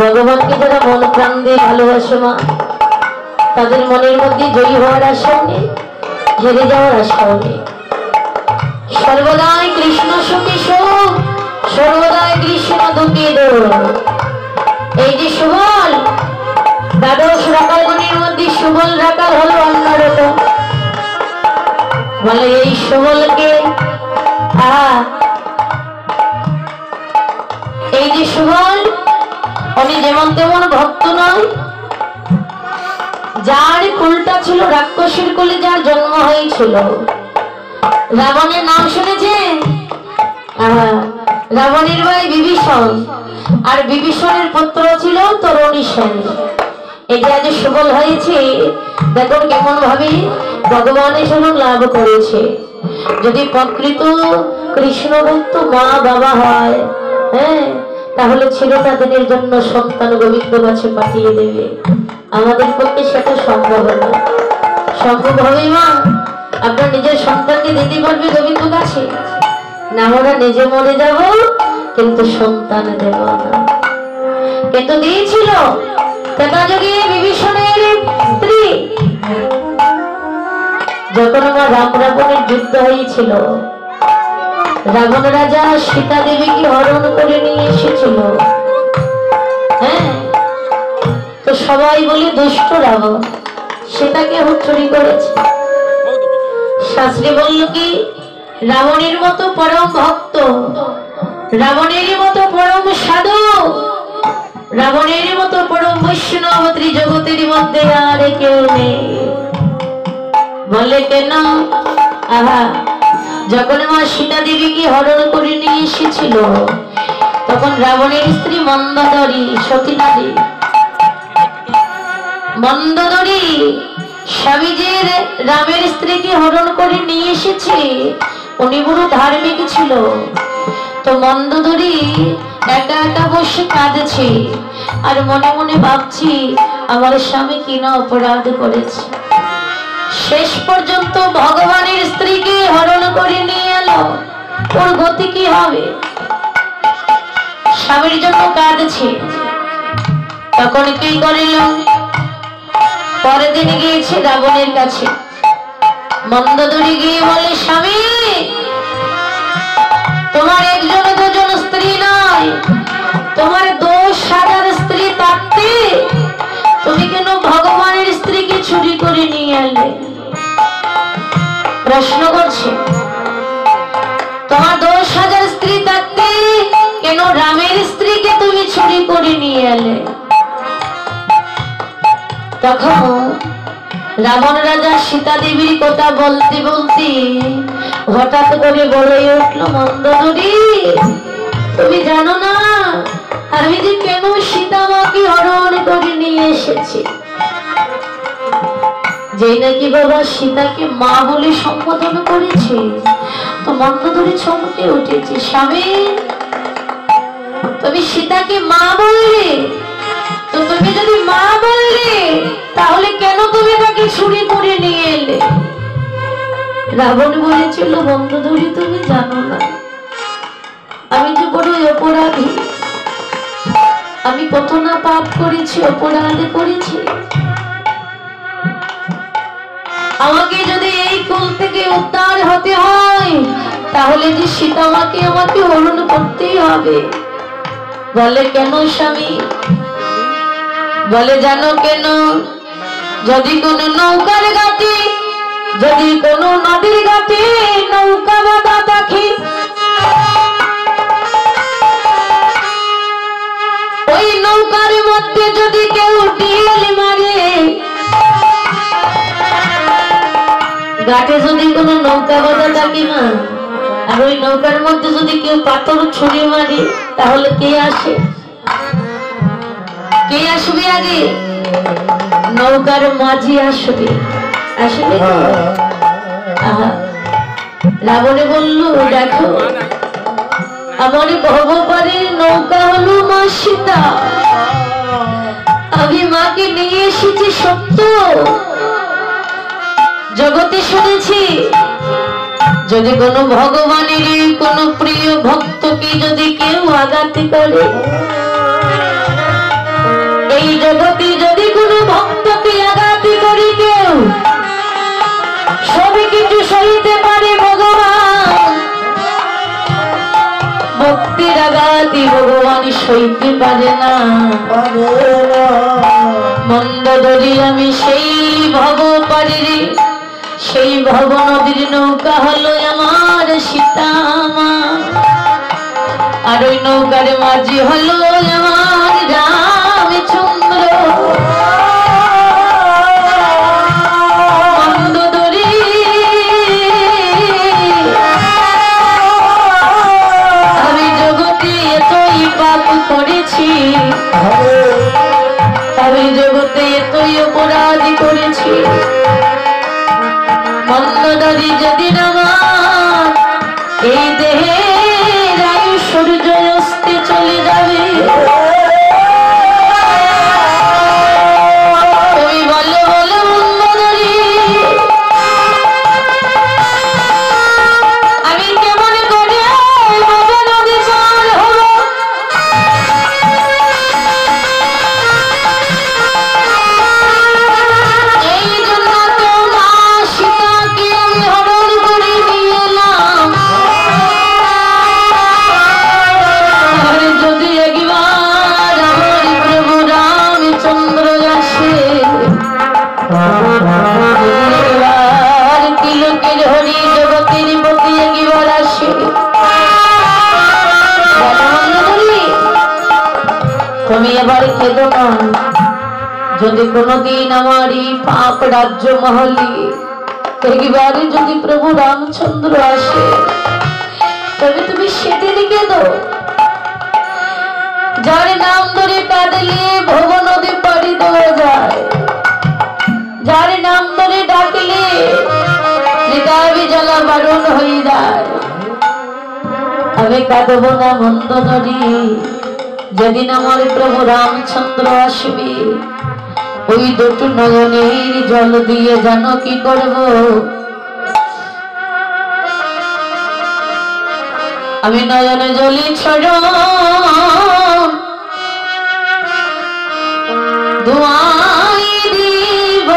ভগবানকে যারা মন প্রাণ দিয়ে ভালোবাসে মা, তাদের মনের মধ্যে জয়ী হওয়ার আশাও নেই, হেরে যাওয়ার আশাও নেই। সর্বদাই কৃষ্ণ সুখী সুখ, সর্বদাই কৃষ্ণ দুঃখী দুঃখ। এই যে সুবল, দ্বাদশ রাকালগণের মধ্যে সুবল রাকাল হলো অন্যরকম। বলে এই সুবলকে এই যে সুবল, উনি যেমন তেমন ভক্ত নয়। যার কুলটা ছিল রাক্ষসের কুলে, যার জন্ম হয়েছিল, রাবণের নাম শুনেছেন? রাবণের ভাই বিভীষণ, আর বিভীষণের পুত্র ছিল তরুণী সেন। এটা যে সুবল হয়েছে, দেখুন কেমন ভাবে ভগবানের জন্য লাভ করেছে। যদি প্রকৃত কৃষ্ণ ভক্ত মা বাবা হয়, হ্যাঁ, তাহলে ছেলেটা দিনের জন্য সন্তান গোবিন্দ কাছে পাঠিয়ে দেবে। আমাদের পক্ষে সেটা সম্ভব না। সম্ভব হবে মা? আপনার নিজের সন্তানকে দিতে পারবে গোবিন্দ কাছে? না, আমরা নিজে মরে যাব, কিন্তু সন্তান দেব না। কিন্তু দিয়েছিল ত্রেতাযুগে বিভীষণের স্ত্রী। যখন আমার রাম রাবণের যুদ্ধ হয়েছিল, রাবণ রাজা সীতা দেবীকে হরণ করে নিয়ে এসেছিল। হ্যাঁ, তো সবাই বলে দুষ্ট রাবণ সীতাকে চুরি করেছে। শাস্ত্রী বলল কি, রাবণের মতো পরম ভক্ত, রাবণের মতো পরম সাধু, রাবণের মতো পরম বৈষ্ণব ত্রিজগতের মধ্যে আর কেউ নেই। বলে কেন? যখন মা সীতা দেবীকে হরণ করে নিয়ে এসেছিল, তখন রাবণের স্ত্রী মন্দোদরী, সতী নারী মন্দোদরী স্বামীজির রামের স্ত্রীকে হরণ করে নিয়ে এসেছে। উনি বড় ধার্মিক ছিল। তো মন্দোদরী একা একা বসে কাঁদছে, আর মনে মনে ভাবছি আমার স্বামী কি না অপরাধ করেছে। শেষ পর্যন্ত ভগবানের স্ত্রীকে হরণ করে নিয়ে এলো, ওর গতি কি হবে? স্বামীর জন্য কাঁদছে। তখন কি করিল? পরের দিন গিয়েছে রাবণের কাছে। মন্দোদরী গিয়ে বলে, স্বামী, তোমার একজন দুজন স্ত্রী নয়, তোমার 10,000 স্ত্রী থাকতে তুমি কেন ভগবানের স্ত্রীকে চুরি করে নিয়ে এলে? প্রশ্ন করছে, তোমার 10,000 স্ত্রী থাকতে কেন রামের স্ত্রীকে তুমি চুরি করে নিয়ে এলে? তখন রাবণ রাজা সীতা দেবীর কথা বলতে বলতে হঠাৎ করে বলে উঠল, মন্দোদরী, তুমি জানো না আমি যে কেন সীতা মাকে হরণ করে নিয়ে এসেছি? যে নাকি বাবা সীতাকে মা বলে সম্বোধন করেছে। তো মন্দোদরী চমকে উঠেছে, স্বামী, তুমি সীতাকে মা বললে? তো তুমি যদি মা বললে, তাহলে কেন তুমি তাকে চুরি করে নিয়ে এলে? রাবণ বলেছিল, মন্দোদরী, তুমি জানো না আমি যে বড় অপরাধী, আমি কত না পাপ করেছি, অপরাধ করেছি। আমাকে যদি এই কুল থেকে উদ্ধার হতে হয়, তাহলে যে সীতা মাকে আমাকে হরণ করতেই হবে। বলে কেন স্বামী? বলে জানো কেন? যদি কোনো নৌকার ঘাটে, যদি কোনো নদীর ঘাটে নৌকা যদি কোনো নৌকা বাঁধা থাকে না, আর ওই নৌকার মধ্যে যদি কেউ পাথর ছুঁড়ে মারে, তাহলে কে আসে? কে আসবে আগে? নৌকার মাঝি আসবে। আসবে রাবণে বলল, দেখো আমার ভবপারের নৌকা হলো মা সীতা, আমি মাকে নিয়ে এসেছি সত্য, জগতে শুনেছি যদি কোনো ভগবানের কোনো প্রিয় ভক্তকে যদি কেউ আঘাত করে, এই জগতে যদি কোনো ভক্তকে আঘাত করে কেউ, সবই কিছু সইতে পারে ভগবান, ভক্তির আঘাতই ভগবান সইতে পারে না। মন্দোদরী আমি সেই ভবপারের, সেই ভব নদীর নৌকা হলো আমার সীতা মা, আর ওই নৌকার মাঝি হলো আমার রামচন্দ্র। মন্দোদরী আমি জগতে এতই পাপ করেছি, আমি জগতে এতই অপরাধ করেছি, মন্দোদরী যদি আমার এই দেহের আয়ু সূর্য অস্তে চলে যাবে, তুমি বলো বলো মন্দোদরী আমি কেমন করে নদী পার হব? এই জন্য তো মা সীতাকে আমি হরণ করে নিয়ে এলাম, আর যদি একবার আমার প্রভু রামচন্দ্র আসে, একবার তিলকের হরি জগতের প্রতি একবার আসে, তুমি এবার খেদো না, যদি কোনদিন আমার এই পাপ রাজ্য মহলে একবারে যদি প্রভু রামচন্দ্র আসে, তবে তুমি সেদিন কেঁদো, যার নাম ধরে কাঁদলে ভব নদী পাড়ি দেওয়া যায়, যার নাম ধরে ডাকলে হৃদয় জ্বালা বারণ হয়ে যায়। আমি কাঁদব না মন্দোদরী, যেদিন আমার প্রভু রামচন্দ্র আসবে, ওই দুটো নয়নের জল দিয়ে জানো কি করব? আমি নয়নে জলে ছড় দুয়াই দিব।